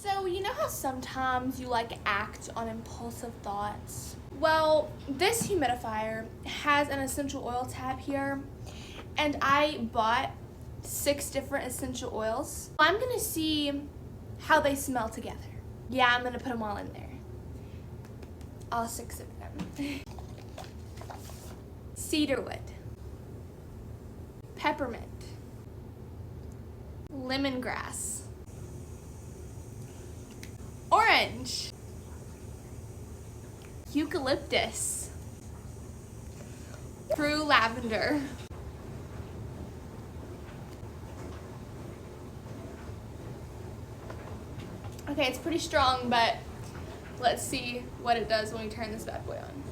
So you know how sometimes you like act on impulsive thoughts? Well, this humidifier has an essential oil tab here, and I bought 6 different essential oils. I'm gonna see how they smell together. Yeah, I'm gonna put them all in there. All 6 of them. Cedarwood, peppermint, lemongrass, orange, eucalyptus, true lavender, okay, it's pretty strong, but let's see what it does when we turn this bad boy on.